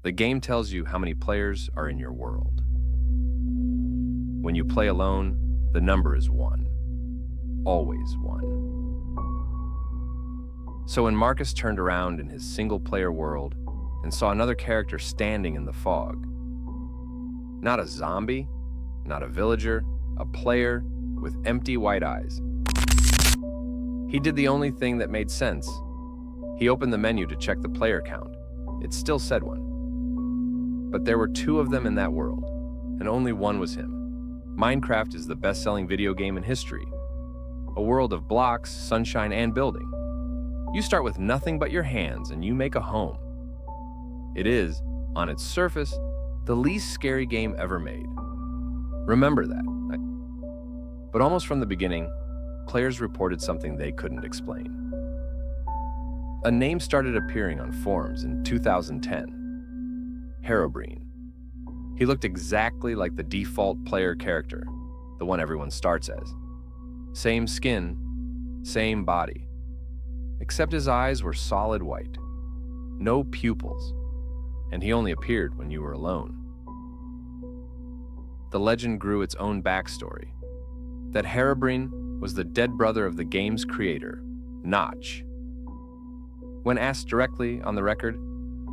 The game tells you how many players are in your world. When you play alone, the number is 1. Always 1. So when Marcus turned around in his single-player world and saw another character standing in the fog, not a zombie, not a villager, a player with empty white eyes, he did the only thing that made sense. He opened the menu to check the player count. It still said 1. But there were 2 of them in that world, and only one was him. Minecraft is the best-selling video game in history. A world of blocks, sunshine, and building. You start with nothing but your hands and you make a home. It is, on its surface, the least scary game ever made. Remember that. But almost from the beginning, players reported something they couldn't explain. A name started appearing on forums in 2010. Herobrine. He looked exactly like the default player character, the one everyone starts as. Same skin, same body. Except his eyes were solid white. No pupils. And he only appeared when you were alone. The legend grew its own backstory. That Herobrine was the dead brother of the game's creator, Notch. When asked directly on the record,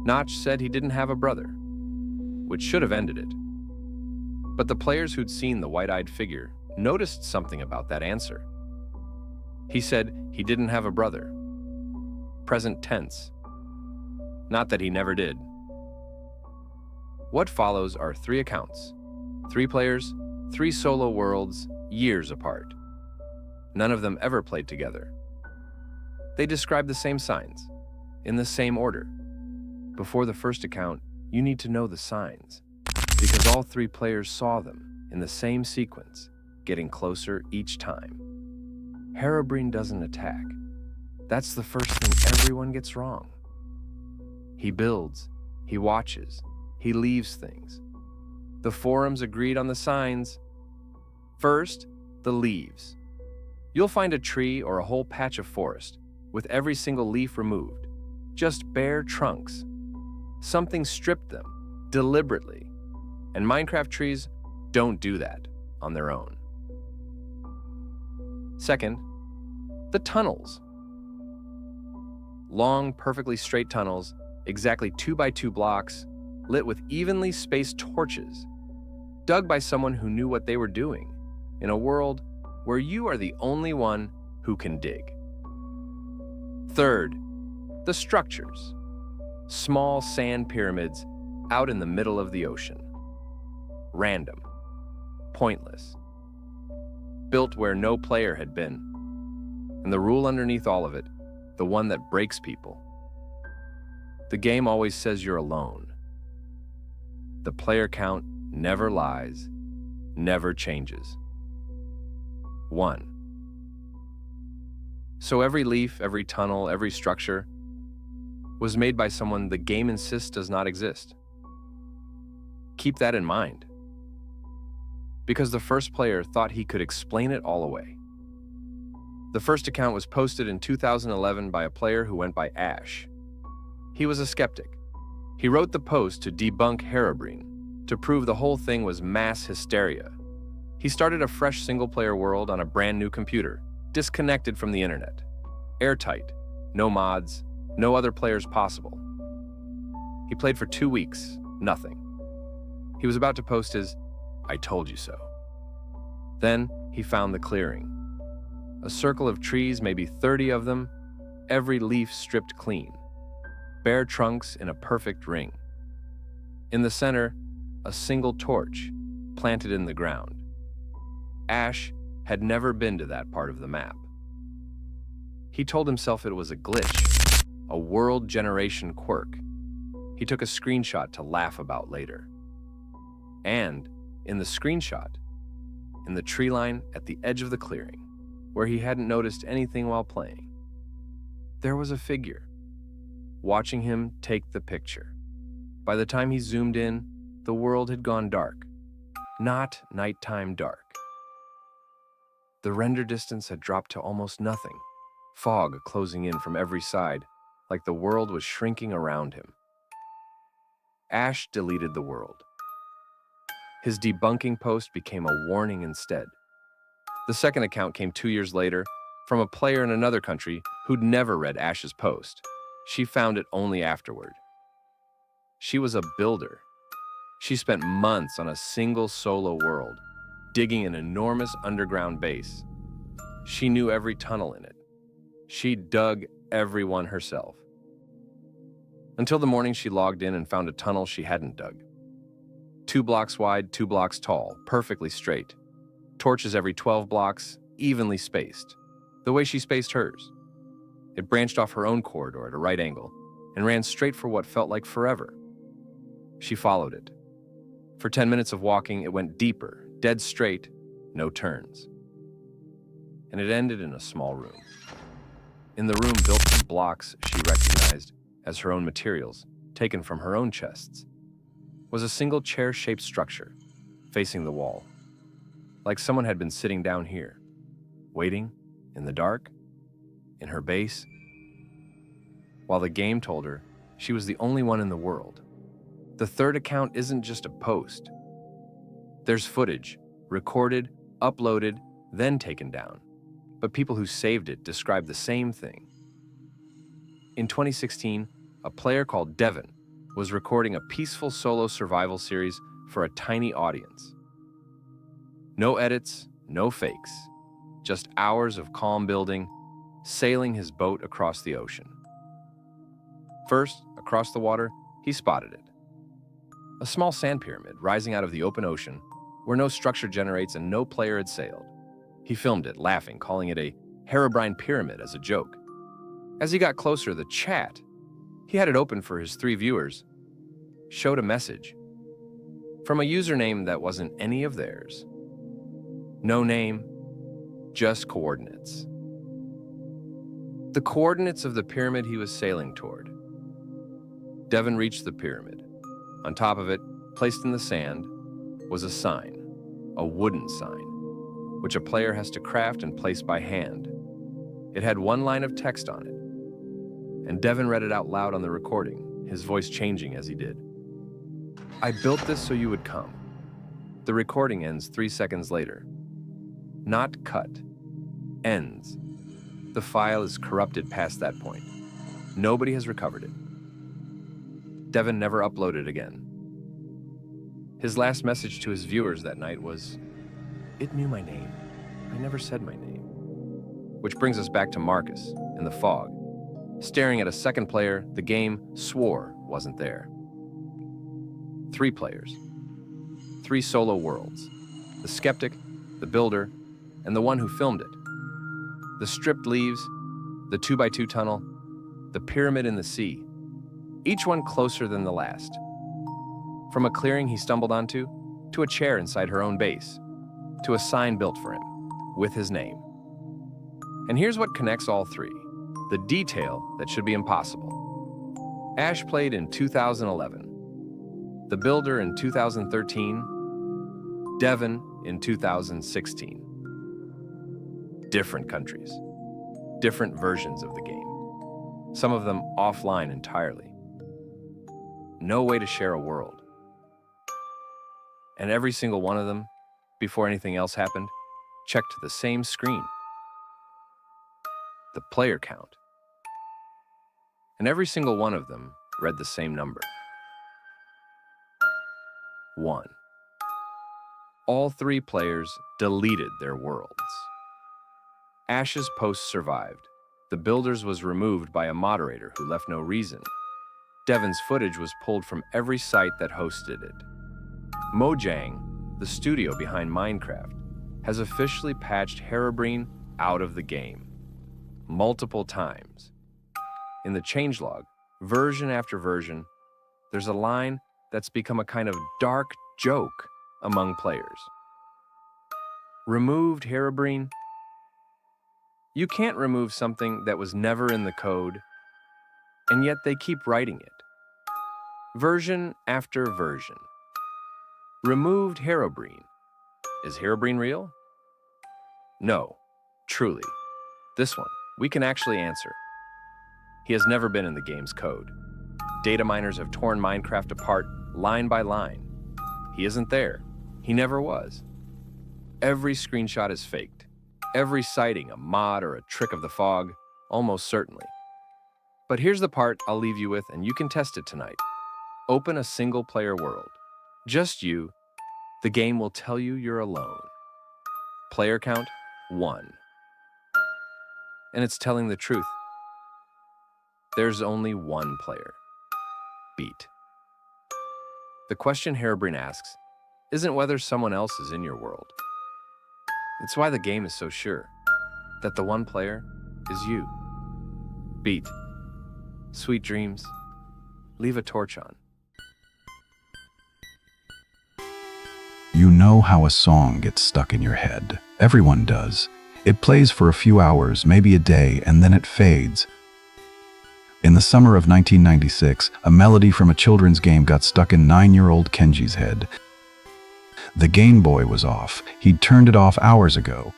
Notch said he didn't have a brother, which should have ended it. But the players who'd seen the white-eyed figure noticed something about that answer. He said he didn't have a brother. Present tense. Not that he never did. What follows are 3 accounts. 3 players, 3 solo worlds, years apart. None of them ever played together. They describe the same signs, in the same order. Before the first account, you need to know the signs, because all 3 players saw them in the same sequence, getting closer each time. Herobrine doesn't attack. That's the first thing everyone gets wrong. He builds, he watches, he leaves things. The forums agreed on the signs. First, the leaves. You'll find a tree or a whole patch of forest with every single leaf removed, just bare trunks. Something stripped them, deliberately. And Minecraft trees don't do that on their own. Second, the tunnels. Long, perfectly straight tunnels, exactly 2 by 2 blocks, lit with evenly spaced torches, dug by someone who knew what they were doing, in a world where you are the only one who can dig. Third, the structures. Small sand pyramids out in the middle of the ocean. Random. Pointless. Built where no player had been. And the rule underneath all of it, the one that breaks people. The game always says you're alone. The player count never lies, never changes. 1. So every leaf, every tunnel, every structure was made by someone the game insists does not exist. Keep that in mind. Because the first player thought he could explain it all away. The first account was posted in 2011 by a player who went by Ash. He was a skeptic. He wrote the post to debunk Herobrine, to prove the whole thing was mass hysteria. He started a fresh single-player world on a brand new computer, disconnected from the internet. Airtight, no mods, no other players possible. He played for 2 weeks, nothing. He was about to post his "I told you so." Then he found the clearing. A circle of trees, maybe 30 of them, every leaf stripped clean. Bare trunks in a perfect ring. In the center, a single torch planted in the ground. Ash had never been to that part of the map. He told himself it was a glitch, a world generation quirk. He took a screenshot to laugh about later. And in the screenshot, in the tree line at the edge of the clearing, where he hadn't noticed anything while playing, there was a figure, watching him take the picture. By the time he zoomed in, the world had gone dark. Not nighttime dark. The render distance had dropped to almost nothing, fog closing in from every side, like the world was shrinking around him. Ash deleted the world. His debunking post became a warning instead. The second account came 2 years later from a player in another country who'd never read Ash's post. She found it only afterward. She was a builder. She spent months on a single solo world, digging an enormous underground base. She knew every tunnel in it. She dug every one herself. Until the morning she logged in and found a tunnel she hadn't dug. 2 blocks wide, 2 blocks tall, perfectly straight. Torches every 12 blocks, evenly spaced, the way she spaced hers. It branched off her own corridor at a right angle and ran straight for what felt like forever. She followed it. For 10 minutes of walking, it went deeper, dead straight, no turns. And it ended in a small room. In the room built from blocks she recognized as her own materials, taken from her own chests, was a single chair-shaped structure, facing the wall. Like someone had been sitting down here, waiting, in the dark, in her base, while the game told her she was the only one in the world. The third account isn't just a post. There's footage, recorded, uploaded, then taken down. But people who saved it describe the same thing. In 2016, a player called Devin was recording a peaceful solo survival series for a tiny audience. No edits, no fakes, just hours of calm building, sailing his boat across the ocean. First, across the water, he spotted it. A small sand pyramid rising out of the open ocean where no structure generates and no player had sailed. He filmed it, laughing, calling it a Herobrine pyramid as a joke. As he got closer, the chat, he had it open for his 3 viewers, showed a message from a username that wasn't any of theirs. No name, just coordinates. The coordinates of the pyramid he was sailing toward. Devin reached the pyramid. On top of it, placed in the sand, was a sign, a wooden sign, which a player has to craft and place by hand. It had 1 line of text on it, and Devin read it out loud on the recording, his voice changing as he did. "I built this so you would come." The recording ends 3 seconds later. Not cut. Ends. The file is corrupted past that point. Nobody has recovered it. Devin never uploaded again. His last message to his viewers that night was, "It knew my name. I never said my name." Which brings us back to Marcus in the fog, staring at a second player the game swore wasn't there. 3 players. 3 solo worlds. The skeptic, the builder, and the one who filmed it. The stripped leaves, the 2x2 tunnel, the pyramid in the sea, each one closer than the last. From a clearing he stumbled onto, to a chair inside her own base, to a sign built for him, with his name. And here's what connects all 3, the detail that should be impossible. Ash played in 2011, the builder in 2013, Devin in 2016. Different countries, different versions of the game, some of them offline entirely. No way to share a world. And every single one of them, before anything else happened, checked the same screen. The player count. And every single one of them read the same number. 1. All 3 players deleted their worlds. Ash's post survived. The builder's was removed by a moderator who left no reason. Devin's footage was pulled from every site that hosted it. Mojang, the studio behind Minecraft, has officially patched Herobrine out of the game. Multiple times. In the changelog, version after version, there's a line that's become a kind of dark joke among players. Removed Herobrine? You can't remove something that was never in the code, and yet they keep writing it. Version after version. Removed Herobrine. Is Herobrine real? No, truly. This one, we can actually answer. He has never been in the game's code. Data miners have torn Minecraft apart line by line. He isn't there. He never was. Every screenshot is faked. Every sighting a mod or a trick of the fog, almost certainly. But here's the part I'll leave you with, and you can test it tonight. Open a single-player world. Just you. The game will tell you you're alone. Player count, 1. And it's telling the truth. There's only one player. Beat. The question Herobrine asks isn't whether someone else is in your world. It's why the game is so sure that the one player is you. Beat. Sweet dreams. Leave a torch on. You know how a song gets stuck in your head. Everyone does. It plays for a few hours, maybe a day, and then it fades. In the summer of 1996, a melody from a children's game got stuck in 9-year-old Kenji's head. The Game Boy was off. He'd turned it off hours ago.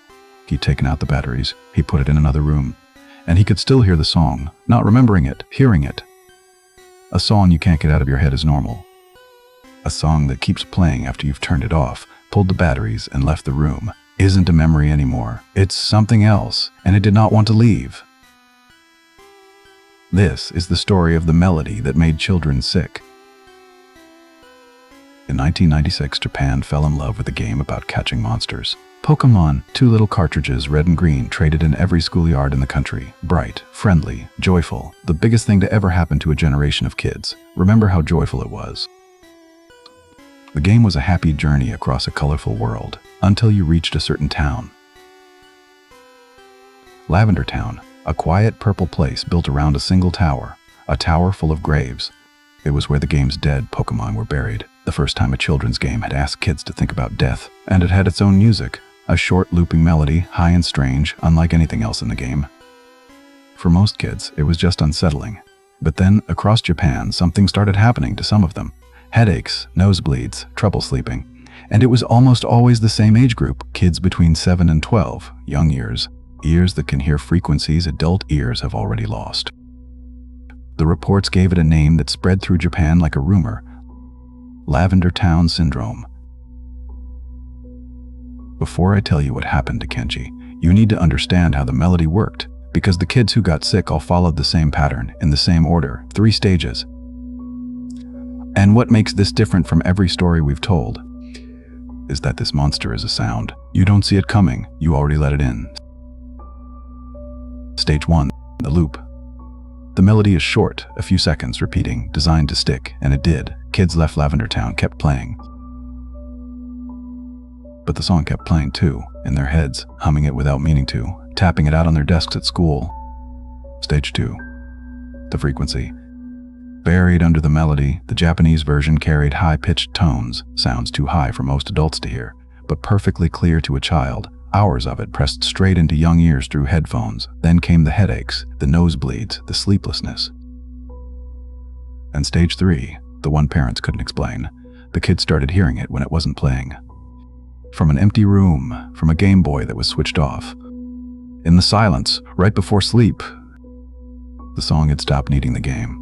He'd taken out the batteries. He put it in another room. And he could still hear the song, not remembering it, hearing it. A song you can't get out of your head is normal. A song that keeps playing after you've turned it off, pulled the batteries, and left the room isn't a memory anymore. It's something else, and it did not want to leave. This is the story of the melody that made children sick. In 1996, Japan fell in love with a game about catching monsters. Pokémon, 2 little cartridges, red and green, traded in every schoolyard in the country. Bright, friendly, joyful. The biggest thing to ever happen to a generation of kids. Remember how joyful it was. The game was a happy journey across a colorful world, until you reached a certain town. Lavender Town, a quiet purple place built around a single tower, a tower full of graves. It was where the game's dead Pokémon were buried. The first time a children's game had asked kids to think about death, and it had its own music, a short looping melody, high and strange, unlike anything else in the game. For most kids, it was just unsettling. But then, across Japan, something started happening to some of them. Headaches, nosebleeds, trouble sleeping. And it was almost always the same age group, kids between 7 and 12, young ears. Ears that can hear frequencies adult ears have already lost. The reports gave it a name that spread through Japan like a rumor: Lavender Town Syndrome. Before I tell you what happened to Kenji, you need to understand how the melody worked, because the kids who got sick all followed the same pattern, in the same order, 3 stages. And what makes this different from every story we've told is that this monster is a sound. You don't see it coming, you already let it in. Stage 1, the loop. The melody is short, a few seconds repeating, designed to stick, and it did. Kids left Lavender Town, kept playing. But the song kept playing too, in their heads, humming it without meaning to, tapping it out on their desks at school. Stage 2, the frequency. Buried under the melody, the Japanese version carried high-pitched tones, sounds too high for most adults to hear, but perfectly clear to a child. Hours of it pressed straight into young ears through headphones. Then came the headaches, the nosebleeds, the sleeplessness. And stage 3, the one parents couldn't explain. The kids started hearing it when it wasn't playing. From an empty room, from a Game Boy that was switched off. In the silence, right before sleep, the song had stopped needing the game.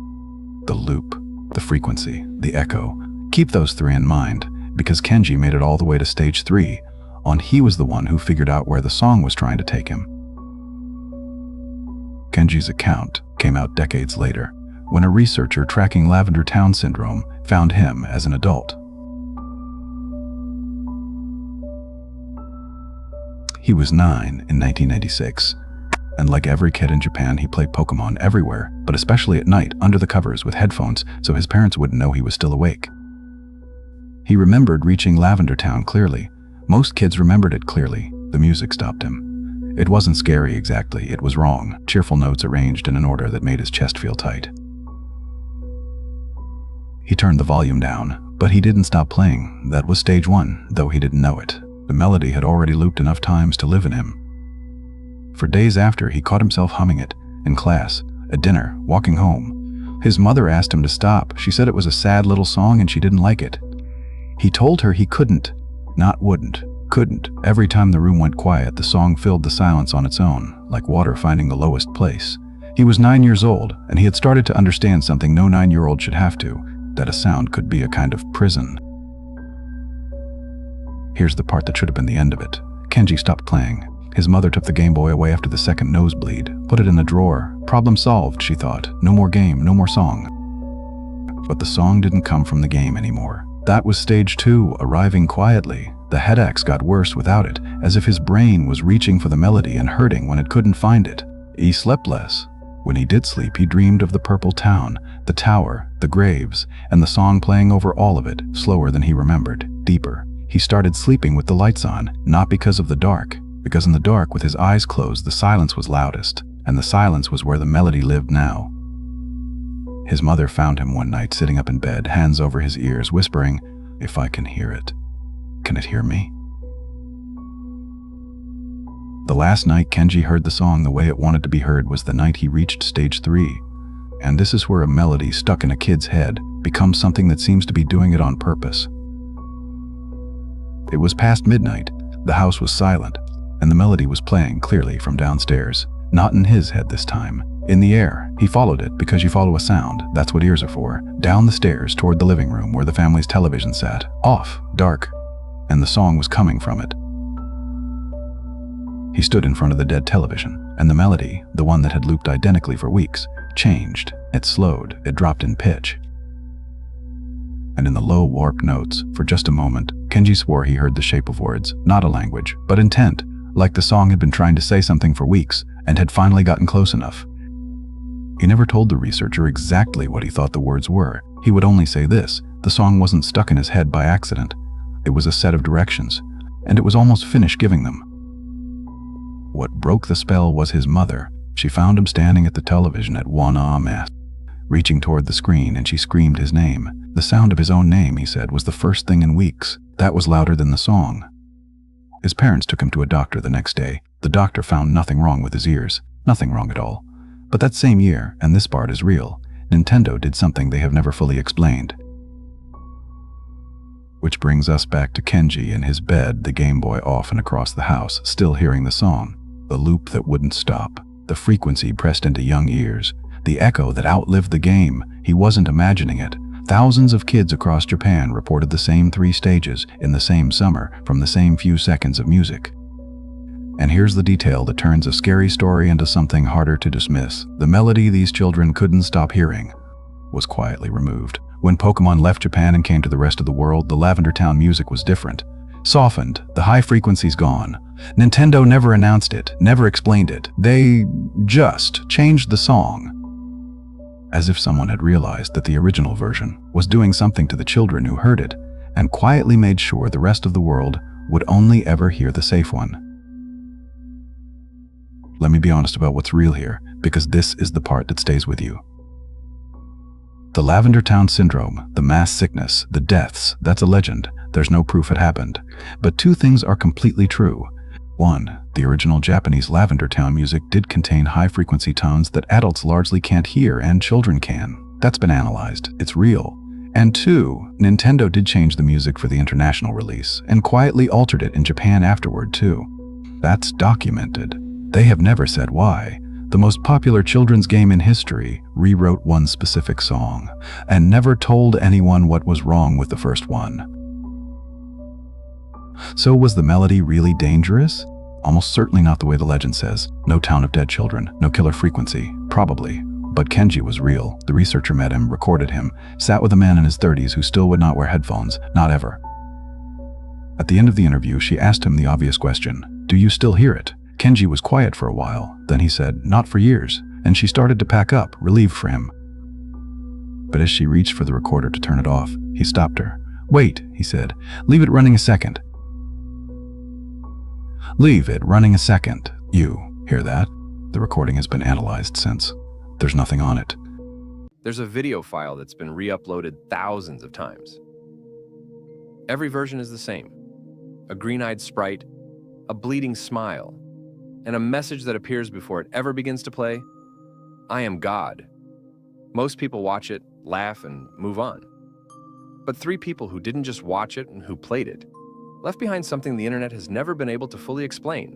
The loop, the frequency, the echo. Keep those 3 in mind, because Kenji made it all the way to stage 3, he was the one who figured out where the song was trying to take him. Kenji's account came out decades later, when a researcher tracking Lavender Town Syndrome found him as an adult. He was 9 in 1996, and like every kid in Japan, he played Pokémon everywhere, but especially at night under the covers with headphones so his parents wouldn't know he was still awake. He remembered reaching Lavender Town clearly. Most kids remembered it clearly. The music stopped him. It wasn't scary exactly, it was wrong, cheerful notes arranged in an order that made his chest feel tight. He turned the volume down, but he didn't stop playing. That was stage 1, though he didn't know it. The melody had already looped enough times to live in him. For days after, he caught himself humming it, in class, at dinner, walking home. His mother asked him to stop. She said it was a sad little song and she didn't like it. He told her he couldn't. Not wouldn't, couldn't. Every time the room went quiet, the song filled the silence on its own, like water finding the lowest place. He was 9 years old, and he had started to understand something no 9-year-old should have to, that a sound could be a kind of prison. Here's the part that should have been the end of it. Kenji stopped playing. His mother took the Game Boy away after the second nosebleed, put it in a drawer. Problem solved, she thought. No more game, no more song. But the song didn't come from the game anymore. That was stage 2, arriving quietly. The headaches got worse without it, as if his brain was reaching for the melody and hurting when it couldn't find it. He slept less. When he did sleep, he dreamed of the purple town, the tower, the graves, and the song playing over all of it, slower than he remembered, deeper. He started sleeping with the lights on, not because of the dark, because in the dark, with his eyes closed, the silence was loudest, and the silence was where the melody lived now. His mother found him one night sitting up in bed, hands over his ears, whispering, "If I can hear it, can it hear me?" The last night Kenji heard the song the way it wanted to be heard was the night he reached stage 3. And this is where a melody stuck in a kid's head becomes something that seems to be doing it on purpose. It was past midnight, the house was silent, and the melody was playing clearly from downstairs. Not in his head this time. In the air. He followed it because you follow a sound, that's what ears are for. Down the stairs toward the living room where the family's television sat. Off, dark, and the song was coming from it. He stood in front of the dead television, and the melody, the one that had looped identically for weeks, changed. It slowed, it dropped in pitch. And in the low, warped notes, for just a moment, Kenji swore he heard the shape of words, not a language, but intent, like the song had been trying to say something for weeks, and had finally gotten close enough. He never told the researcher exactly what he thought the words were. He would only say this: the song wasn't stuck in his head by accident. It was a set of directions, and it was almost finished giving them. What broke the spell was his mother. She found him standing at the television at 1 a.m., reaching toward the screen, and she screamed his name. The sound of his own name, he said, was the first thing in weeks. That was louder than the song. His parents took him to a doctor the next day. The doctor found nothing wrong with his ears. Nothing wrong at all. But that same year, and this part is real, Nintendo did something they have never fully explained. Which brings us back to Kenji in his bed, the Game Boy off and across the house, still hearing the song. The loop that wouldn't stop. The frequency pressed into young ears. The echo that outlived the game. He wasn't imagining it. Thousands of kids across Japan reported the same 3 stages in the same summer from the same few seconds of music. And here's the detail that turns a scary story into something harder to dismiss. The melody these children couldn't stop hearing was quietly removed. When Pokemon left Japan and came to the rest of the world, the Lavender Town music was different. Softened, the high frequencies gone. Nintendo never announced it, never explained it. They just changed the song. As if someone had realized that the original version was doing something to the children who heard it, and quietly made sure the rest of the world would only ever hear the safe one. Let me be honest about what's real here, because this is the part that stays with you. The Lavender Town syndrome, the mass sickness, the deaths, that's a legend. There's no proof it happened. But 2 things are completely true. 1, the original Japanese Lavender Town music did contain high-frequency tones that adults largely can't hear and children can. That's been analyzed. It's real. And 2, Nintendo did change the music for the international release, and quietly altered it in Japan afterward too. That's documented. They have never said why. The most popular children's game in history rewrote one specific song, and never told anyone what was wrong with the first one. So was the melody really dangerous? Almost certainly not the way the legend says. No town of dead children, no killer frequency, probably. But Kenji was real. The researcher met him, recorded him, sat with a man in his 30s who still would not wear headphones, not ever. At the end of the interview, she asked him the obvious question, "Do you still hear it?" Kenji was quiet for a while, then he said, "Not for years," and she started to pack up, relieved for him. But as she reached for the recorder to turn it off, he stopped her. "Wait," he said, "leave it running a second. Leave it running a second. You hear that? The recording has been analyzed since. There's nothing on it." There's a video file that's been re-uploaded thousands of times. Every version is the same. A green-eyed sprite, a bleeding smile, and a message that appears before it ever begins to play: "I am God." Most people watch it, laugh, and move on. But 3 people who didn't just watch it and who played it left behind something the internet has never been able to fully explain.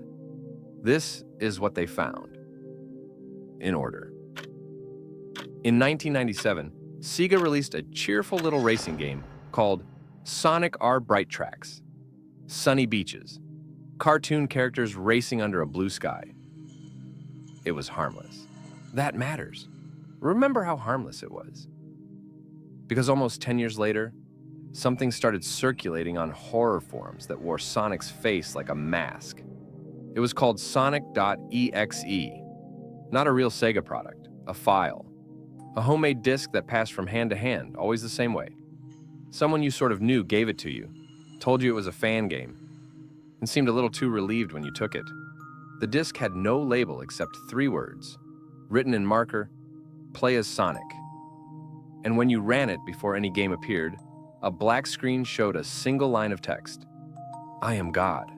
This is what they found. In order. In 1997, Sega released a cheerful little racing game called Sonic R Bright Tracks. Sunny beaches, cartoon characters racing under a blue sky. It was harmless. That matters. Remember how harmless it was. Because almost 10 years later, something started circulating on horror forums that wore Sonic's face like a mask. It was called Sonic.exe. Not a real Sega product, a file. A homemade disc that passed from hand to hand, always the same way. Someone you sort of knew gave it to you, told you it was a fan game, and seemed a little too relieved when you took it. The disc had no label except 3 words, written in marker, "Play as Sonic." And when you ran it before any game appeared, a black screen showed a single line of text, "I am God."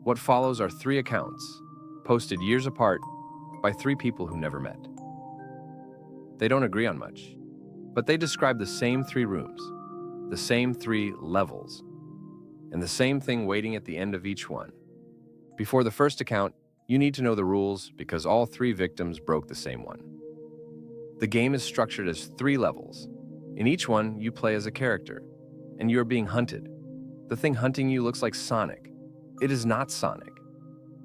What follows are 3 accounts, posted years apart by 3 people who never met. They don't agree on much, but they describe the same 3 rooms, the same 3 levels, and the same thing waiting at the end of each one. Before the first account, you need to know the rules because all 3 victims broke the same one. The game is structured as 3 levels. In each one, you play as a character, and you are being hunted. The thing hunting you looks like Sonic. It is not Sonic.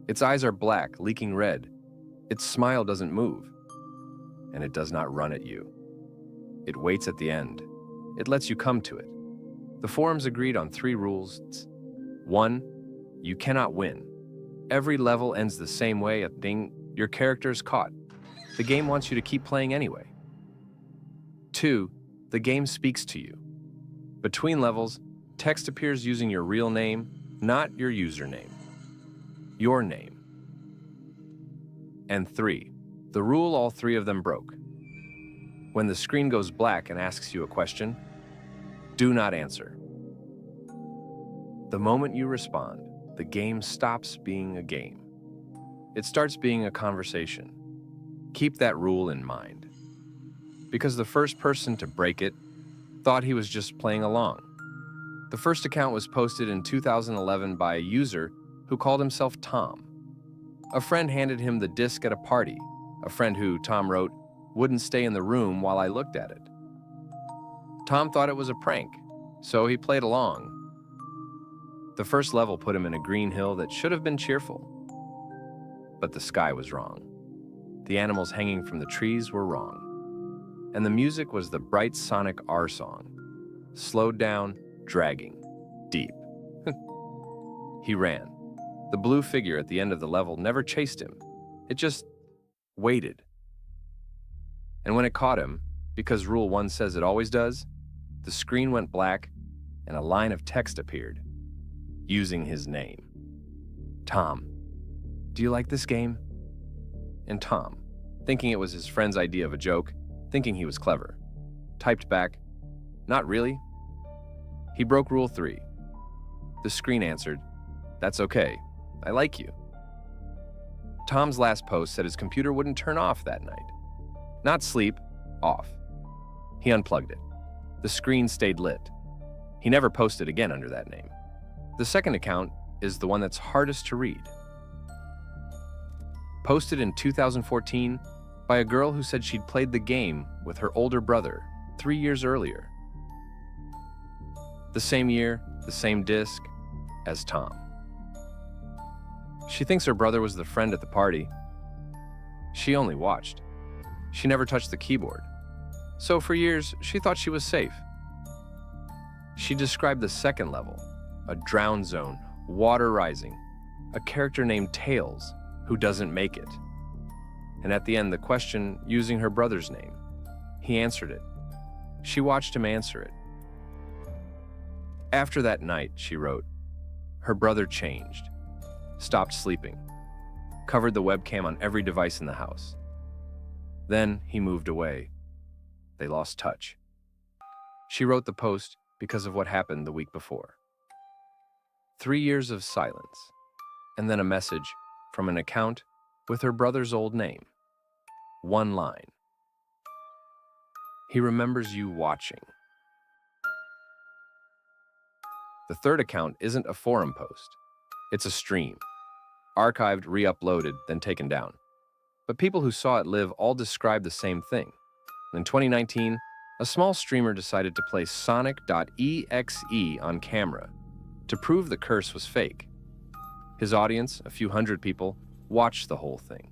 Its eyes are black, leaking red. Its smile doesn't move, and it does not run at you. It waits at the end. It lets you come to it. The forums agreed on 3 rules. 1, you cannot win. Every level ends the same way. Your character is caught. The game wants you to keep playing anyway. 2, the game speaks to you. Between levels, text appears using your real name, not your username. Your name. And 3, the rule all 3 of them broke. When the screen goes black and asks you a question, do not answer. The moment you respond, the game stops being a game. It starts being a conversation. Keep that rule in mind. Because the first person to break it thought he was just playing along. The first account was posted in 2011 by a user who called himself Tom. A friend handed him the disc at a party, a friend who, Tom wrote, wouldn't stay in the room while I looked at it. Tom thought it was a prank, so he played along. The first level put him in a green hill that should have been cheerful. But the sky was wrong. The animals hanging from the trees were wrong. And the music was the bright Sonic R song. Slowed down, dragging, deep. He ran. The blue figure at the end of the level never chased him. It just waited. And when it caught him, because Rule 1 says it always does, the screen went black and a line of text appeared, using his name. Tom, do you like this game? And Tom, thinking it was his friend's idea of a joke, thinking he was clever, typed back, not really. He broke Rule 3. The screen answered, that's okay, I like you. Tom's last post said his computer wouldn't turn off that night. Not sleep, off. He unplugged it. The screen stayed lit. He never posted again under that name. The second account is the one that's hardest to read. Posted in 2014 by a girl who said she'd played the game with her older brother 3 years earlier. The same year, the same disc as Tom. She thinks her brother was the friend at the party. She only watched. She never touched the keyboard. So for years, she thought she was safe. She described the second level, a drown zone, water rising, a character named Tails who doesn't make it. And at the end, the question using her brother's name. He answered it. She watched him answer it. After that night, she wrote, her brother changed, stopped sleeping, covered the webcam on every device in the house. Then he moved away. They lost touch. She wrote the post because of what happened the week before. 3 years of silence, and then a message from an account with her brother's old name. 1 line. He remembers you watching. The third account isn't a forum post. It's a stream. Archived, re-uploaded, then taken down. But people who saw it live all describe the same thing. In 2019, a small streamer decided to play Sonic.exe on camera to prove the curse was fake. His audience, a few hundred people, watched the whole thing.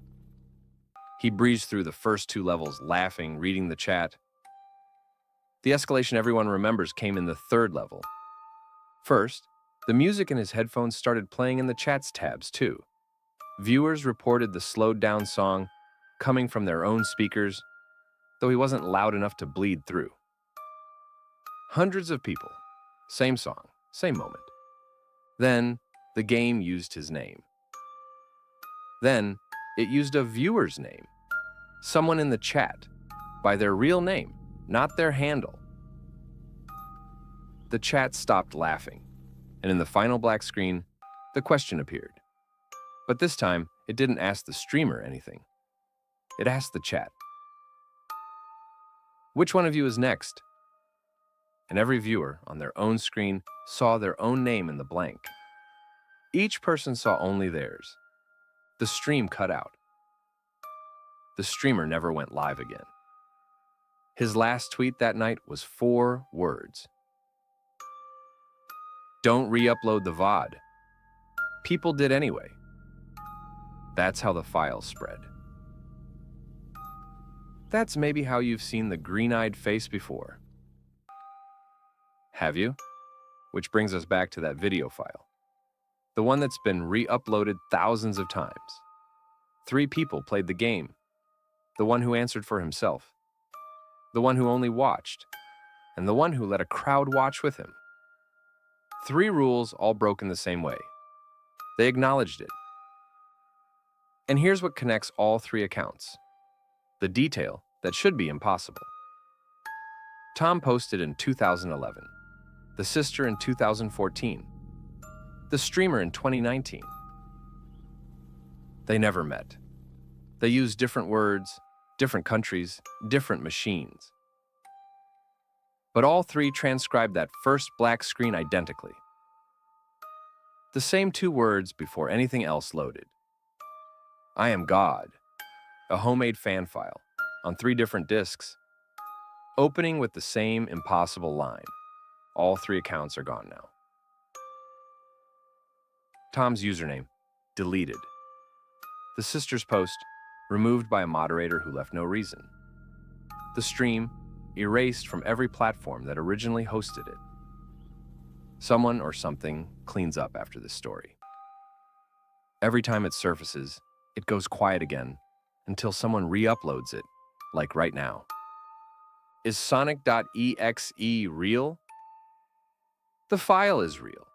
He breezed through the first 2 levels, laughing, reading the chat. The escalation everyone remembers came in the 3rd level. First, the music in his headphones started playing in the chat's tabs too. Viewers reported the slowed-down song coming from their own speakers, though he wasn't loud enough to bleed through. Hundreds of people, same song, same moment. Then, the game used his name. Then, it used a viewer's name, someone in the chat, by their real name, not their handle. The chat stopped laughing, and in the final black screen, the question appeared. But this time, it didn't ask the streamer anything. It asked the chat, "Which one of you is next?" And every viewer on their own screen saw their own name in the blank. Each person saw only theirs. The stream cut out. The streamer never went live again. His last tweet that night was 4 words. "Don't re-upload the VOD." People did anyway. That's how the file spread. That's maybe how you've seen the green-eyed face before. Have you? Which brings us back to that video file. The one that's been re-uploaded thousands of times. 3 people played the game. The one who answered for himself. The one who only watched. And the one who let a crowd watch with him. 3 rules all broken the same way. They acknowledged it. And here's what connects all 3 accounts. The detail that should be impossible. Tom posted in 2011. The sister in 2014. The streamer in 2019. They never met. They used different words, different countries, different machines. But all 3 transcribed that first black screen identically. The same 2 words before anything else loaded. "I am God," a homemade fan file, on 3 different discs, opening with the same impossible line. All 3 accounts are gone now. Tom's username, deleted. The sister's post, removed by a moderator who left no reason. The stream, erased from every platform that originally hosted it. Someone or something cleans up after this story. Every time it surfaces, it goes quiet again until someone re-uploads it, like right now. Is Sonic.exe real? The file is real.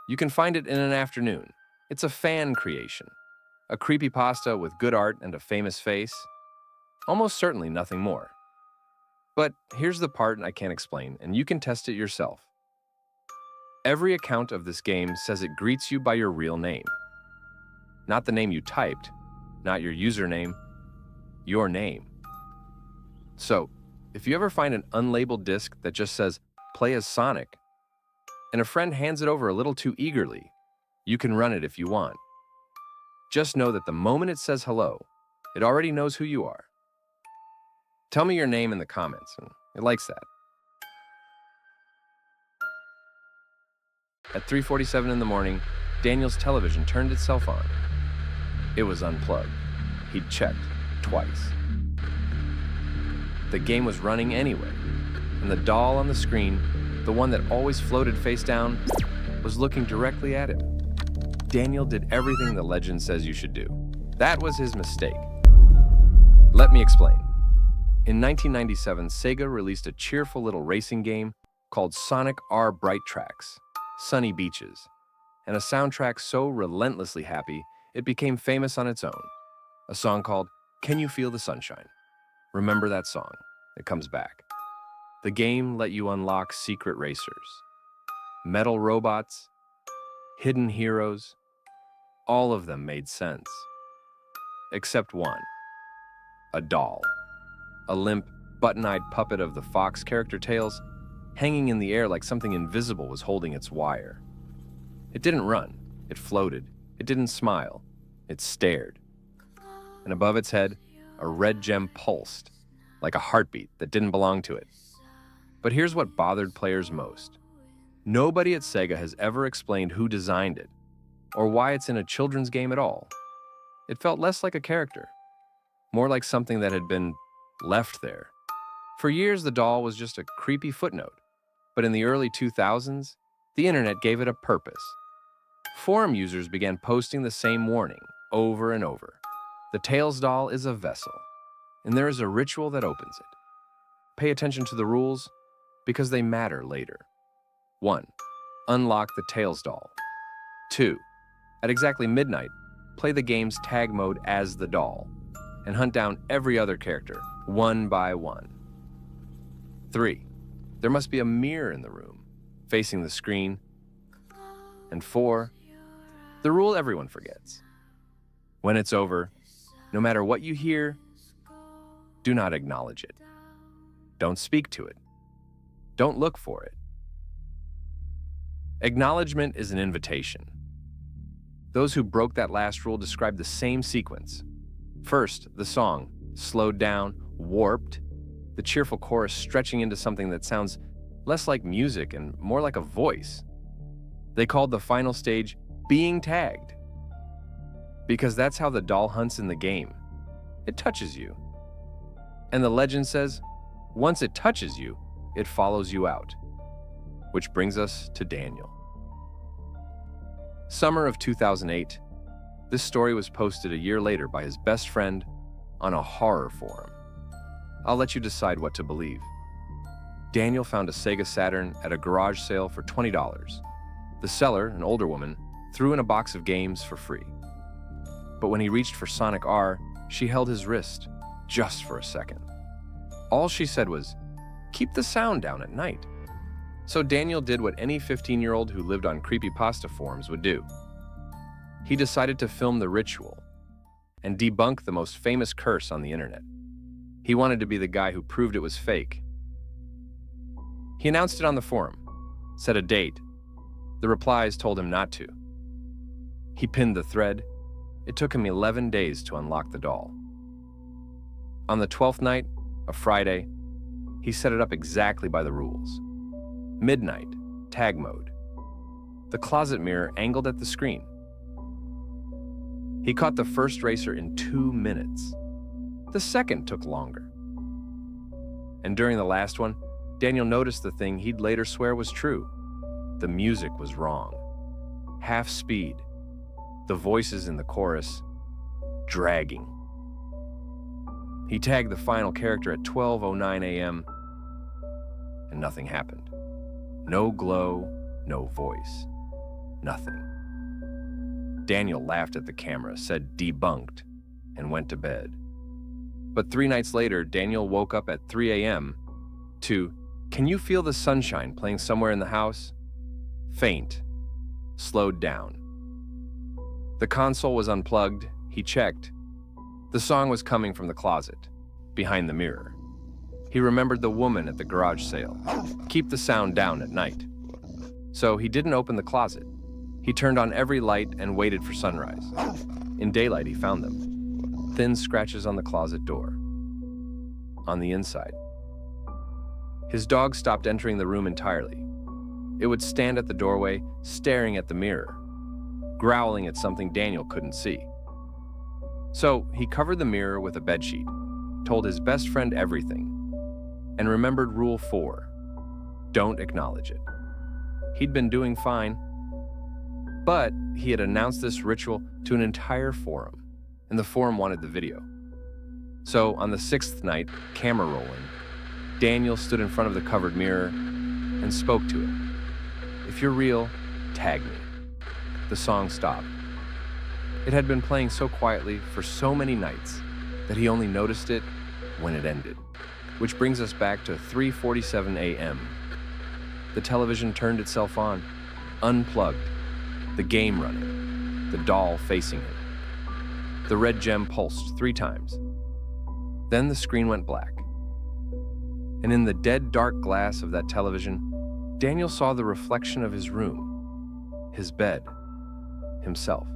You can find it in an afternoon. It's a fan creation. A creepypasta with good art and a famous face. Almost certainly nothing more. But here's the part I can't explain, and you can test it yourself. Every account of this game says it greets you by your real name. Not the name you typed, not your username, your name. So, if you ever find an unlabeled disc that just says, "Play as Sonic," and a friend hands it over a little too eagerly, you can run it if you want. Just know that the moment it says hello, it already knows who you are. Tell me your name in the comments, and it likes that. At 3:47 in the morning, Daniel's television turned itself on. It was unplugged. He'd checked twice. The game was running anyway, and the doll on the screen, the one that always floated face down, was looking directly at him. Daniel did everything the legend says you should do. That was his mistake. Let me explain. In 1997, Sega released a cheerful little racing game called Sonic R Bright Tracks, Sunny Beaches, and a soundtrack so relentlessly happy it became famous on its own. A song called "Can You Feel the Sunshine?" Remember that song? It comes back. The game let you unlock secret racers, metal robots, hidden heroes. All of them made sense. Except one. A doll. A limp, button-eyed puppet of the Fox character Tails, hanging in the air like something invisible was holding its wire. It didn't run. It floated. It didn't smile. It stared. And above its head, a red gem pulsed. like a heartbeat that didn't belong to it. But here's what bothered players most. Nobody at Sega has ever explained who designed it, or why it's in a children's game at all. It felt less like a character, more like something that had been left there. For years, the doll was just a creepy footnote, but in the early 2000s, the internet gave it a purpose. Forum users began posting the same warning over and over. The Tails doll is a vessel, and there is a ritual that opens it. Pay attention to the rules, because they matter later. 1. Unlock the Tails doll. 2. At exactly midnight, play the game's tag mode as the doll, and hunt down every other character, one by one. 3. There must be a mirror in the room, facing the screen. And 4. The rule everyone forgets. When it's over, no matter what you hear, do not acknowledge it. Don't speak to it. Don't look for it. Acknowledgement is an invitation. Those who broke that last rule described the same sequence. First, the song, slowed down, warped, the cheerful chorus stretching into something that sounds less like music and more like a voice. They called the final stage being tagged, because that's how the doll hunts in the game. It touches you. And the legend says, once it touches you, it follows you out. Which brings us to Daniel. Summer of 2008, this story was posted a year later by his best friend on a horror forum. I'll let you decide what to believe. Daniel found a Sega Saturn at a garage sale for $20. The seller, an older woman, threw in a box of games for free. But when he reached for Sonic R, she held his wrist, just for a second. All she said was, "Keep the sound down at night." So Daniel did what any 15-year-old who lived on Creepypasta forums would do. He decided to film the ritual and debunk the most famous curse on the internet. He wanted to be the guy who proved it was fake. He announced it on the forum, set a date. The replies told him not to. He pinned the thread. It took him 11 days to unlock the doll. On the 12th night, a Friday, he set it up exactly by the rules. Midnight, tag mode. The closet mirror angled at the screen. He caught the first racer in 2 minutes. The second took longer. And during the last one, Daniel noticed the thing he'd later swear was true. The music was wrong. Half speed. The voices in the chorus, dragging. He tagged the final character at 12:09 a.m., and nothing happened. No glow, no voice, nothing. Daniel laughed at the camera, said debunked, and went to bed. But 3 nights later, Daniel woke up at 3 a.m. to, "Can you feel the sunshine playing somewhere in the house?" Faint, slowed down. The console was unplugged. He checked. The song was coming from the closet, behind the mirror. He remembered the woman at the garage sale. Keep the sound down at night. So he didn't open the closet. He turned on every light and waited for sunrise. In daylight, he found them. Thin scratches on the closet door. On the inside. His dog stopped entering the room entirely. It would stand at the doorway, staring at the mirror, growling at something Daniel couldn't see. So he covered the mirror with a bedsheet, told his best friend everything, and remembered Rule 4, don't acknowledge it. He'd been doing fine, but he had announced this ritual to an entire forum, and the forum wanted the video. So on the 6th night, camera rolling, Daniel stood in front of the covered mirror and spoke to it. "If you're real, tag me." The song stopped. It had been playing so quietly for so many nights that he only noticed it when it ended. Which brings us back to 3:47 a.m. The television turned itself on, unplugged, the game running, the doll facing him. The red gem pulsed 3 times. Then the screen went black. And in the dead dark glass of that television, Daniel saw the reflection of his room, his bed, himself.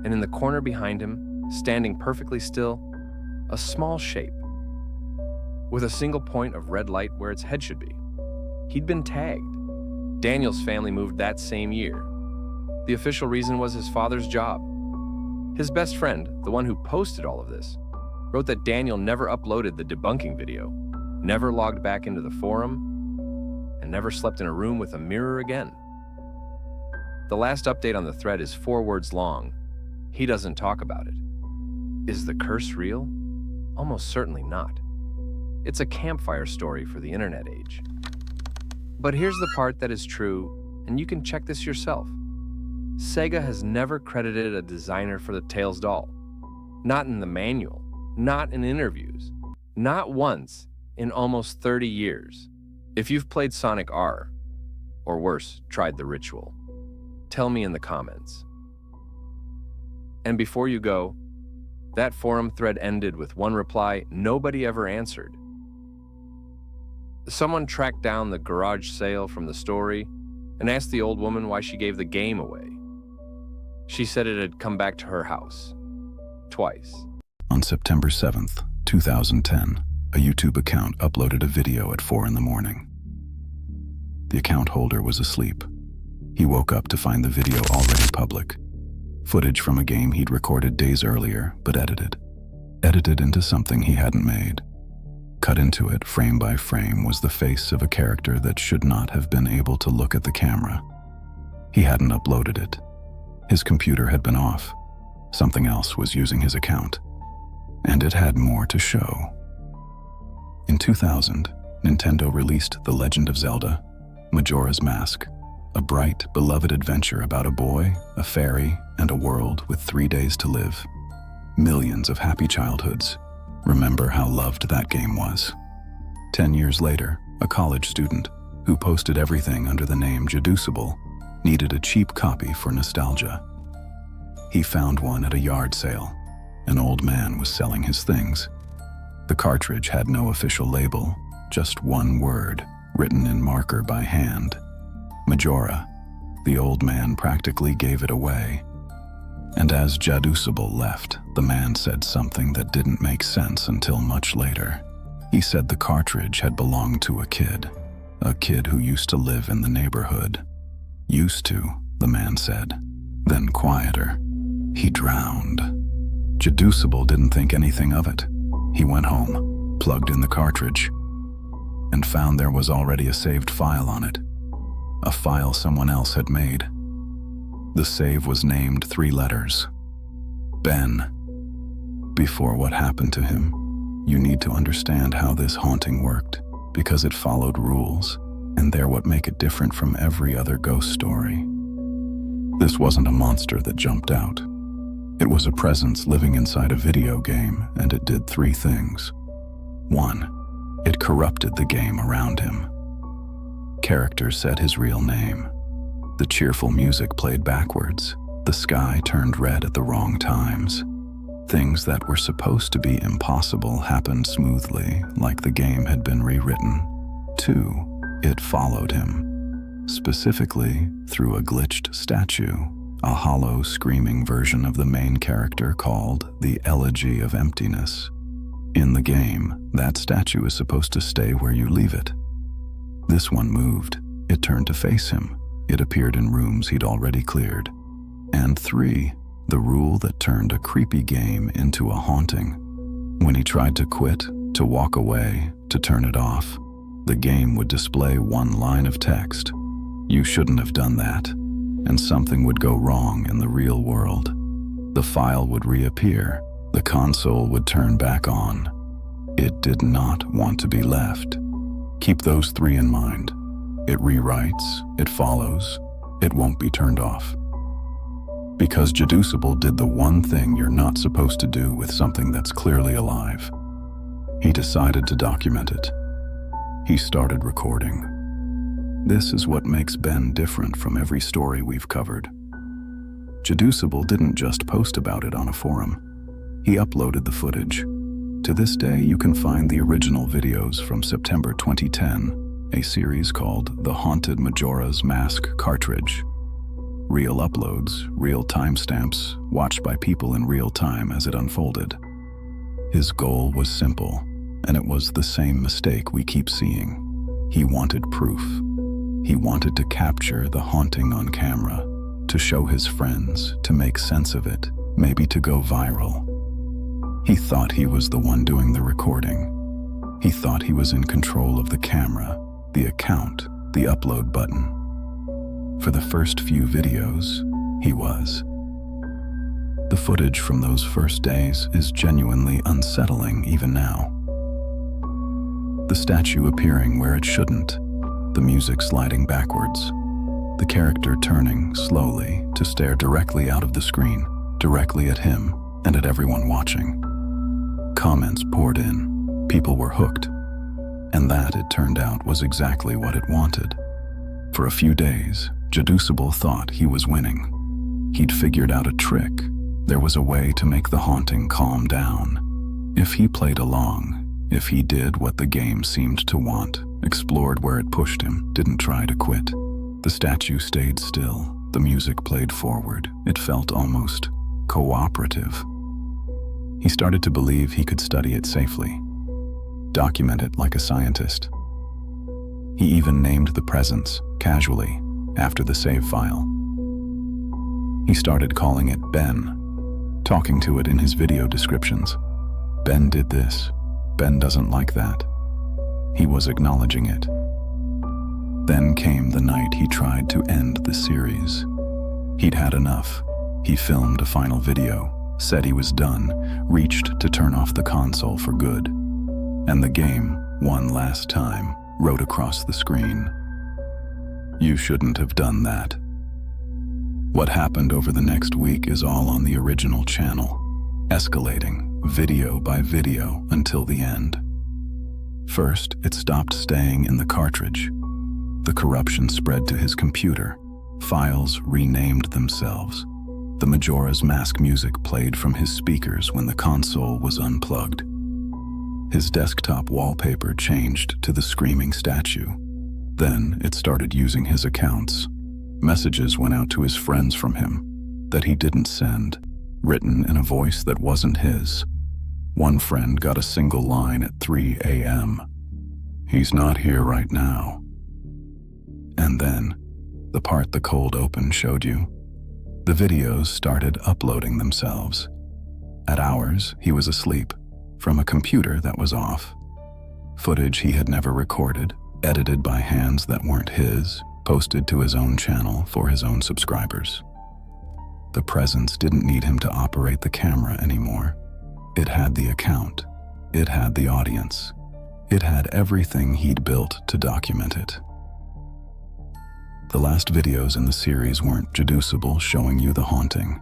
And in the corner behind him, standing perfectly still, a small shape, with a single point of red light where its head should be. He'd been tagged. Daniel's family moved that same year. The official reason was his father's job. His best friend, the one who posted all of this, wrote that Daniel never uploaded the debunking video, never logged back into the forum, and never slept in a room with a mirror again. The last update on the thread is 4 words long. He doesn't talk about it. Is the curse real? Almost certainly not. It's a campfire story for the internet age. But here's the part that is true, and you can check this yourself. Sega has never credited a designer for the Tails doll. Not in the manual, not in interviews, not once in almost 30 years. If you've played Sonic R, or worse, tried the ritual, tell me in the comments. And before you go, that forum thread ended with one reply nobody ever answered. Someone tracked down the garage sale from the story and asked the old woman why she gave the game away. She said it had come back to her house. Twice. On September 7th, 2010, a YouTube account uploaded a video at 4 in the morning. The account holder was asleep. He woke up to find the video already public. Footage from a game he'd recorded days earlier, but edited. Edited into something he hadn't made. Cut into it, frame by frame, was the face of a character that should not have been able to look at the camera. He hadn't uploaded it. His computer had been off. Something else was using his account. And it had more to show. In 2000, Nintendo released The Legend of Zelda, Majora's Mask, a bright, beloved adventure about a boy, a fairy, and a world with 3 days to live. Millions of happy childhoods. Remember how loved that game was. 10 years later, a college student, who posted everything under the name Jaducible, needed a cheap copy for nostalgia. He found one at a yard sale. An old man was selling his things. The cartridge had no official label, just one word, written in marker by hand. Majora. The old man practically gave it away. And as Jaducible left, the man said something that didn't make sense until much later. He said the cartridge had belonged to a kid who used to live in the neighborhood. Used to, the man said. Then quieter. He drowned. Jaducible didn't think anything of it. He went home, plugged in the cartridge, and found there was already a saved file on it. A file someone else had made. The save was named 3 letters. Ben. Before what happened to him, you need to understand how this haunting worked, because it followed rules, and they're what make it different from every other ghost story. This wasn't a monster that jumped out. It was a presence living inside a video game, and it did 3 things. 1. It corrupted the game around him. Characters said his real name. The cheerful music played backwards. The sky turned red at the wrong times. Things that were supposed to be impossible happened smoothly, like the game had been rewritten. 2. It followed him. Specifically, through a glitched statue, a hollow, screaming version of the main character called the Elegy of Emptiness. In the game, that statue is supposed to stay where you leave it. This one moved. It turned to face him. It appeared in rooms he'd already cleared. And 3, the rule that turned a creepy game into a haunting. When he tried to quit, to walk away, to turn it off, the game would display one line of text. You shouldn't have done that. And something would go wrong in the real world. The file would reappear. The console would turn back on. It did not want to be left. Keep those 3 in mind. It rewrites, it follows, it won't be turned off. Because Jaducible did the one thing you're not supposed to do with something that's clearly alive. He decided to document it. He started recording. This is what makes Ben different from every story we've covered. Jaducible didn't just post about it on a forum. He uploaded the footage. To this day, you can find the original videos from September 2010, a series called The Haunted Majora's Mask Cartridge. Real uploads, real timestamps, watched by people in real time as it unfolded. His goal was simple: and it was the same mistake we keep seeing. He wanted proof. He wanted to capture the haunting on camera, to show his friends, to make sense of it, maybe to go viral. He thought he was the one doing the recording. He thought he was in control of the camera, the account, the upload button. For the first few videos, he was. The footage from those first days is genuinely unsettling even now. The statue appearing where it shouldn't, the music sliding backwards, the character turning slowly to stare directly out of the screen, directly at him and at everyone watching. Comments poured in, people were hooked, and that, it turned out, was exactly what it wanted. For a few days, Jeduceable thought he was winning. He'd figured out a trick. There was a way to make the haunting calm down. If he played along, if he did what the game seemed to want, explored where it pushed him, didn't try to quit. The statue stayed still, the music played forward. It felt almost cooperative. He started to believe he could study it safely, document it like a scientist. He even named the presence, casually, after the save file. He started calling it Ben, talking to it in his video descriptions. Ben did this. Ben doesn't like that. He was acknowledging it. Then came the night he tried to end the series. He'd had enough. He filmed a final video, said he was done, reached to turn off the console for good. And the game, one last time, wrote across the screen, "You shouldn't have done that." What happened over the next week is all on the original channel, escalating, video by video, until the end. First, it stopped staying in the cartridge. The corruption spread to his computer. Files renamed themselves. The Majora's Mask music played from his speakers when the console was unplugged. His desktop wallpaper changed to the screaming statue. Then it started using his accounts. Messages went out to his friends from him that he didn't send, written in a voice that wasn't his. One friend got a single line at 3 a.m. "He's not here right now." And then, the part the cold open showed you, the videos started uploading themselves. At ours, he was asleep, from a computer that was off. Footage he had never recorded, edited by hands that weren't his, posted to his own channel for his own subscribers. The presence didn't need him to operate the camera anymore. It had the account. It had the audience. It had everything he'd built to document it. The last videos in the series weren't Jeduceable showing you the haunting.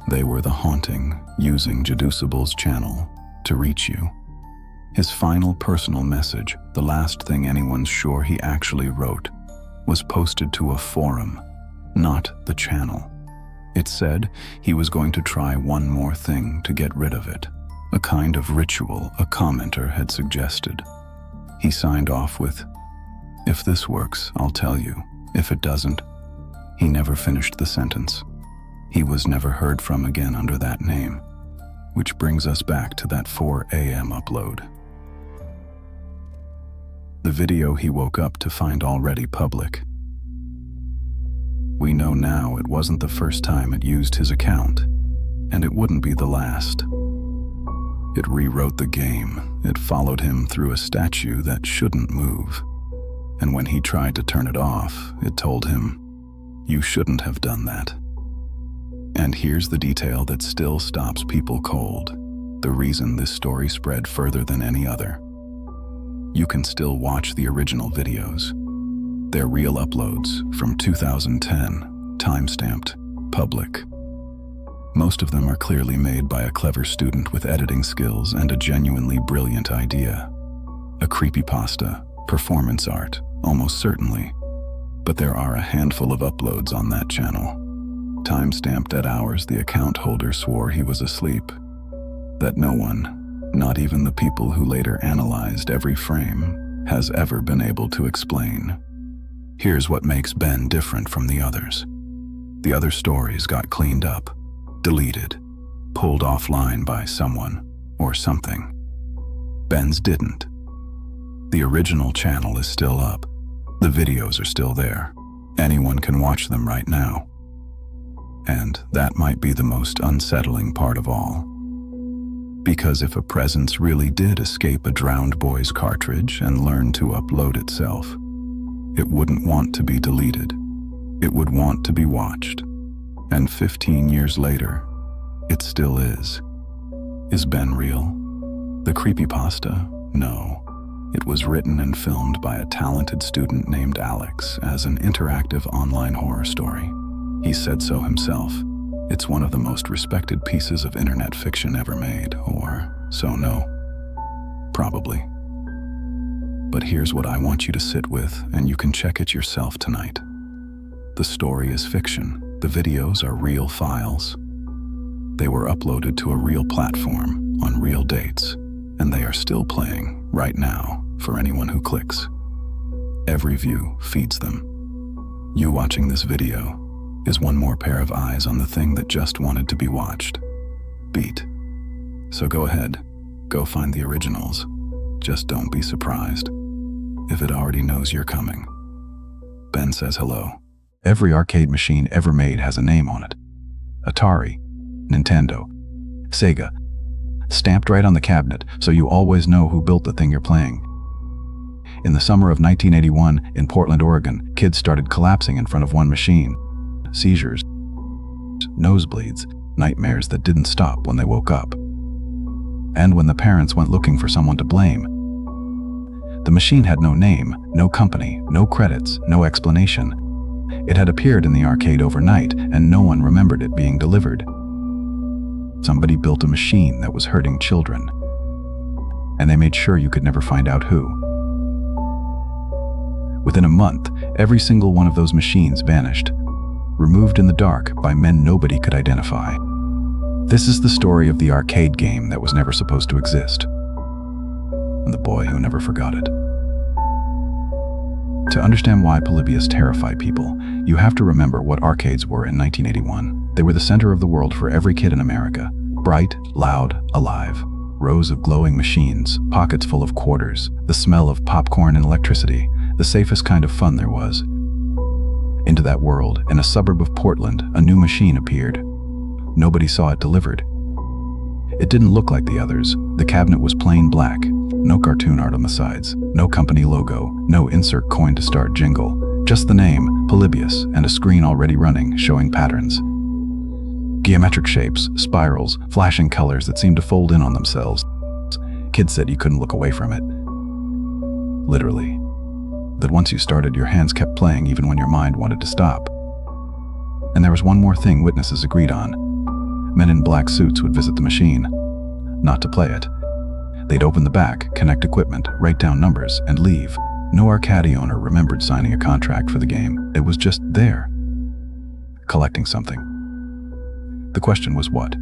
They were the haunting using Jedusable's channel to reach you. His final personal message, the last thing anyone's sure he actually wrote, was posted to a forum, not the channel. It said he was going to try one more thing to get rid of it, a kind of ritual a commenter had suggested. He signed off with, "If this works, I'll tell you. If it doesn't," he never finished the sentence. He was never heard from again under that name, which brings us back to that 4 a.m. upload. The video he woke up to find already public. We know now it wasn't the first time it used his account, and it wouldn't be the last. It rewrote the game. It followed him through a statue that shouldn't move. And when he tried to turn it off, it told him, "You shouldn't have done that." And here's the detail that still stops people cold, the reason this story spread further than any other. You can still watch the original videos. They're real uploads from 2010, time-stamped, public. Most of them are clearly made by a clever student with editing skills and a genuinely brilliant idea. A creepypasta, performance art, almost certainly. But there are a handful of uploads on that channel. Time-stamped at hours the account holder swore he was asleep. That no one, not even the people who later analyzed every frame, has ever been able to explain. Here's what makes Ben different from the others. The other stories got cleaned up, deleted, pulled offline by someone or something. Ben's didn't. The original channel is still up. The videos are still there. Anyone can watch them right now. And that might be the most unsettling part of all. Because if a presence really did escape a drowned boy's cartridge and learn to upload itself, it wouldn't want to be deleted. It would want to be watched. And 15 years later, it still is. Is Ben real? The Creepypasta? No. It was written and filmed by a talented student named Alex as an interactive online horror story. He said so himself. It's one of the most respected pieces of internet fiction ever made, or so no. Probably. But here's what I want you to sit with, and you can check it yourself tonight. The story is fiction. The videos are real files. They were uploaded to a real platform on real dates, and they are still playing right now for anyone who clicks. Every view feeds them. You watching this video is one more pair of eyes on the thing that just wanted to be watched. Beat. So go ahead, go find the originals. Just don't be surprised if it already knows you're coming. Ben says hello. Every arcade machine ever made has a name on it. Atari, Nintendo, Sega, stamped right on the cabinet so you always know who built the thing you're playing. In the summer of 1981, in Portland, Oregon, kids started collapsing in front of one machine. Seizures, nosebleeds, nightmares that didn't stop when they woke up. And when the parents went looking for someone to blame. The machine had no name, no company, no credits, no explanation. It had appeared in the arcade overnight, and no one remembered it being delivered. Somebody built a machine that was hurting children, and they made sure you could never find out who. Within a month, every single one of those machines vanished, removed in the dark by men nobody could identify. This is the story of the arcade game that was never supposed to exist, and the boy who never forgot it. To understand why Polybius terrified people, you have to remember what arcades were in 1981. They were the center of the world for every kid in America. Bright, loud, alive. Rows of glowing machines, pockets full of quarters, the smell of popcorn and electricity, the safest kind of fun there was. Into that world, in a suburb of Portland, a new machine appeared. Nobody saw it delivered. It didn't look like the others. The cabinet was plain black. No cartoon art on the sides. No company logo. No insert coin to start jingle. Just the name, Polybius, and a screen already running, showing patterns. Geometric shapes, spirals, flashing colors that seemed to fold in on themselves. Kids said you couldn't look away from it. Literally. That once you started, your hands kept playing even when your mind wanted to stop. And there was one more thing witnesses agreed on. Men in black suits would visit the machine. Not to play it. They'd open the back, connect equipment, write down numbers, and leave. No arcade owner remembered signing a contract for the game. It was just there. Collecting something. The question was what?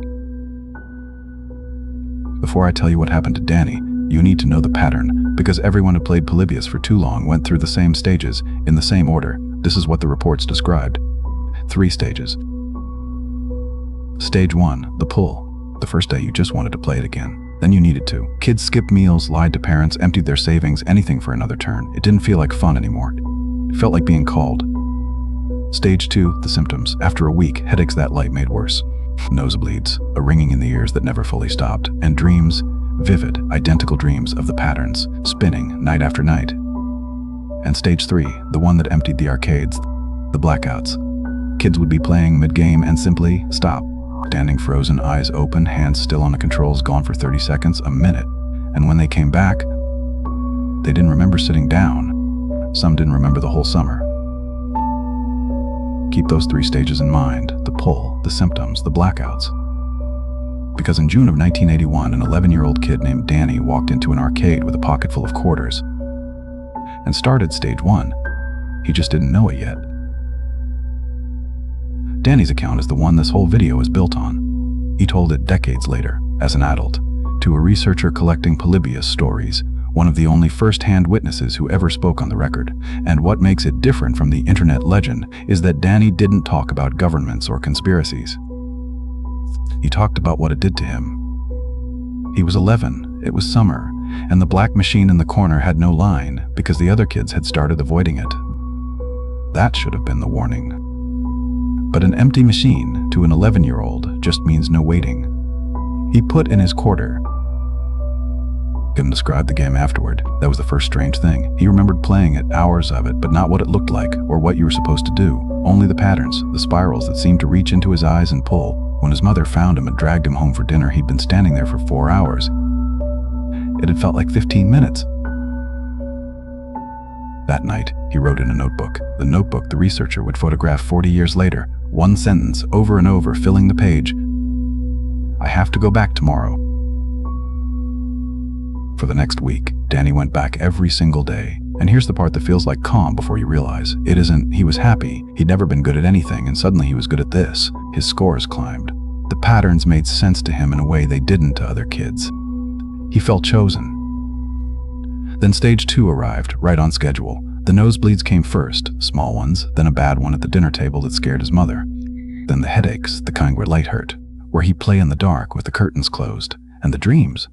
Before I tell you what happened to Danny, you need to know the pattern, because everyone who played Polybius for too long went through the same stages, in the same order. This is what the reports described. 3 stages. Stage 1, the pull. The first day you just wanted to play it again. Then you needed to. Kids skipped meals, lied to parents, emptied their savings, anything for another turn. It didn't feel like fun anymore. It felt like being called. Stage 2, the symptoms. After a week, headaches that light made worse. Nosebleeds, a ringing in the ears that never fully stopped, and dreams, vivid, identical dreams of the patterns, spinning night after night. And stage 3, the one that emptied the arcades, the blackouts. Kids would be playing mid-game and simply stop, standing frozen, eyes open, hands still on the controls, gone for 30 seconds, a minute. And when they came back, they didn't remember sitting down. Some didn't remember the whole summer. Keep those 3 stages in mind: the pull, the symptoms, the blackouts. Because in June of 1981, an 11-year-old kid named Danny walked into an arcade with a pocket full of quarters and started stage 1. He just didn't know it yet. Danny's account is the one this whole video is built on. He told it decades later, as an adult, to a researcher collecting Polybius stories, one of the only first-hand witnesses who ever spoke on the record. And what makes it different from the internet legend is that Danny didn't talk about governments or conspiracies. He talked about what it did to him. He was 11, it was summer, And the black machine in the corner had no line because the other kids had started avoiding it. That should have been the warning. But an empty machine to an 11-year-old just means no waiting. He put in his quarter. Couldn't describe the game afterward. That was the first strange thing. He remembered playing it, hours of it, but not what it looked like or what you were supposed to do. Only the patterns, the spirals that seemed to reach into his eyes and pull. When his mother found him and dragged him home for dinner, he'd been standing there for 4 hours. It had felt like 15 minutes. That night, he wrote in a notebook. The notebook the researcher would photograph 40 years later. One sentence, over and over, filling the page. I have to go back tomorrow. For the next week, Danny went back every single day. And here's the part that feels like calm before you realize. It isn't he was happy. He'd never been good at anything, and suddenly he was good at this. His scores climbed. The patterns made sense to him in a way they didn't to other kids. He felt chosen. Then stage 2 arrived, right on schedule. The nosebleeds came first, small ones, then a bad one at the dinner table that scared his mother. Then the headaches, the kind where light hurt, where he'd play in the dark with the curtains closed, and the dreams.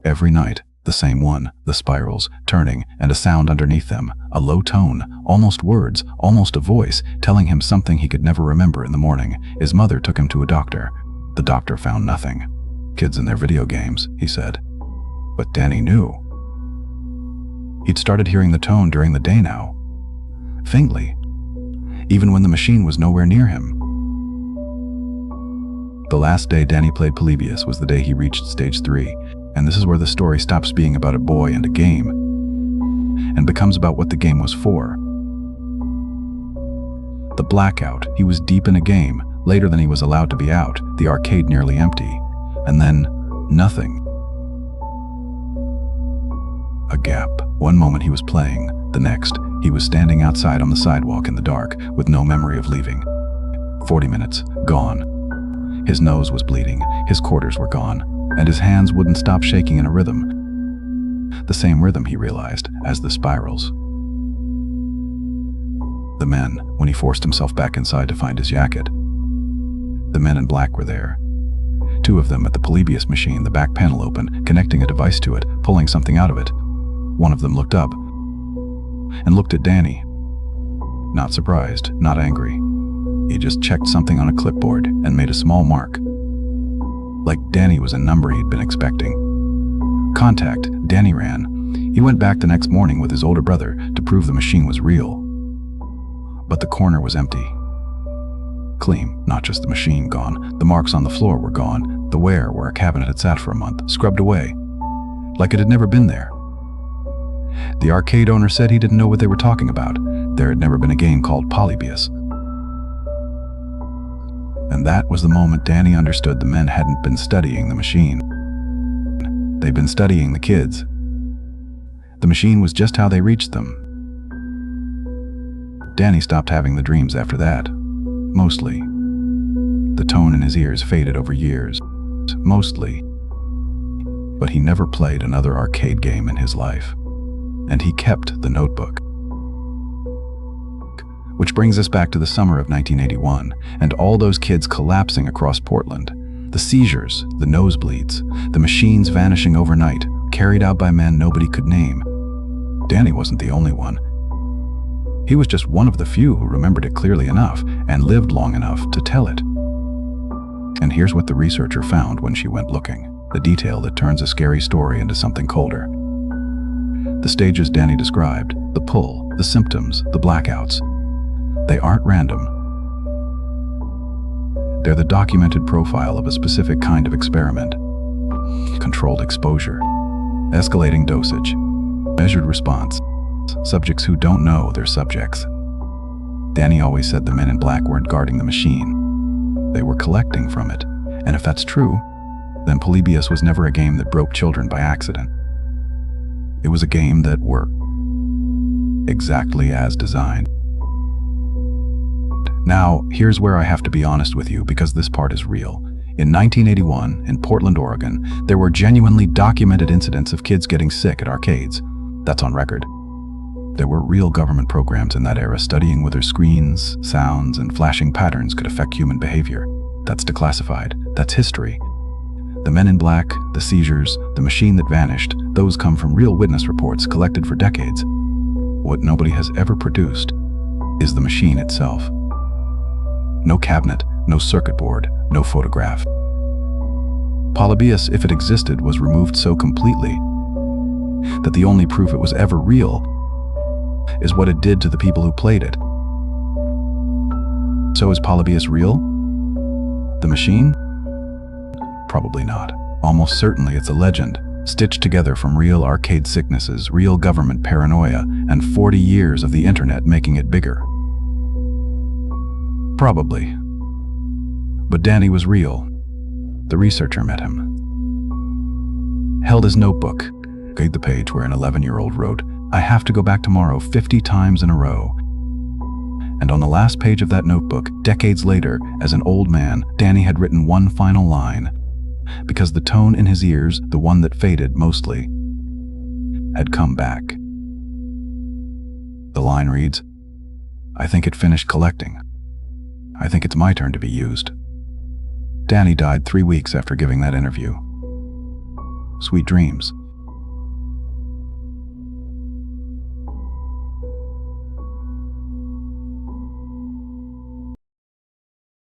Every night, the same one, the spirals, turning, and a sound underneath them, a low tone, almost words, almost a voice, telling him something he could never remember in the morning. His mother took him to a doctor. The doctor found nothing. Kids and their video games, he said. But Danny knew. He'd started hearing the tone during the day now. Faintly. Even when the machine was nowhere near him. The last day Danny played Polybius was the day he reached stage 3. And this is where the story stops being about a boy and a game and becomes about what the game was for. The blackout. He was deep in a game, later than he was allowed to be out, the arcade nearly empty, and then nothing. A gap. One moment he was playing, the next, he was standing outside on the sidewalk in the dark with no memory of leaving. 40 minutes, gone. His nose was bleeding, his quarters were gone, and his hands wouldn't stop shaking in a rhythm. The same rhythm, he realized, as the spirals. The men, when he forced himself back inside to find his jacket. The men in black were there. 2 of them at the Polybius machine, the back panel open, connecting a device to it, pulling something out of it. One of them looked up and looked at Danny. Not surprised, not angry. He just checked something on a clipboard and made a small mark. Like Danny was a number he'd been expecting. Contact, Danny ran. He went back the next morning with his older brother to prove the machine was real. But the corner was empty. Clean, not just the machine gone. The marks on the floor were gone. The where a cabinet had sat for a month, scrubbed away. Like it had never been there. The arcade owner said he didn't know what they were talking about. There had never been a game called Polybius. And that was the moment Danny understood the men hadn't been studying the machine. They'd been studying the kids. The machine was just how they reached them. Danny stopped having the dreams after that. Mostly. The tone in his ears faded over years. Mostly. But he never played another arcade game in his life. And he kept the notebook. Which brings us back to the summer of 1981, and all those kids collapsing across Portland. The seizures, the nosebleeds, the machines vanishing overnight, carried out by men nobody could name. Danny wasn't the only one. He was just one of the few who remembered it clearly enough and lived long enough to tell it. And here's what the researcher found when she went looking, the detail that turns a scary story into something colder. The stages Danny described, the pull, the symptoms, the blackouts, they aren't random. They're the documented profile of a specific kind of experiment. Controlled exposure, escalating dosage, measured response, subjects who don't know they're subjects. Danny always said the men in black weren't guarding the machine. They were collecting from it. And if that's true, then Polybius was never a game that broke children by accident. It was a game that worked exactly as designed. Now, here's where I have to be honest with you because this part is real. In 1981, in Portland, Oregon, there were genuinely documented incidents of kids getting sick at arcades. That's on record. There were real government programs in that era studying whether screens, sounds, and flashing patterns could affect human behavior. That's declassified. That's history. The men in black, the seizures, the machine that vanished, those come from real witness reports collected for decades. What nobody has ever produced is the machine itself. No cabinet, no circuit board, no photograph. Polybius, if it existed, was removed so completely that the only proof it was ever real is what it did to the people who played it. So is Polybius real? The machine? Probably not. Almost certainly it's a legend, stitched together from real arcade sicknesses, real government paranoia, and 40 years of the internet making it bigger. Probably. But Danny was real. The researcher met him. Held his notebook, gave the page where an 11-year-old wrote, "I have to go back tomorrow 50 times in a row." And on the last page of that notebook, decades later, as an old man, Danny had written one final line, because the tone in his ears, the one that faded mostly, had come back. The line reads, "I think it finished collecting. I think it's my turn to be used." Danny died 3 weeks after giving that interview. Sweet dreams.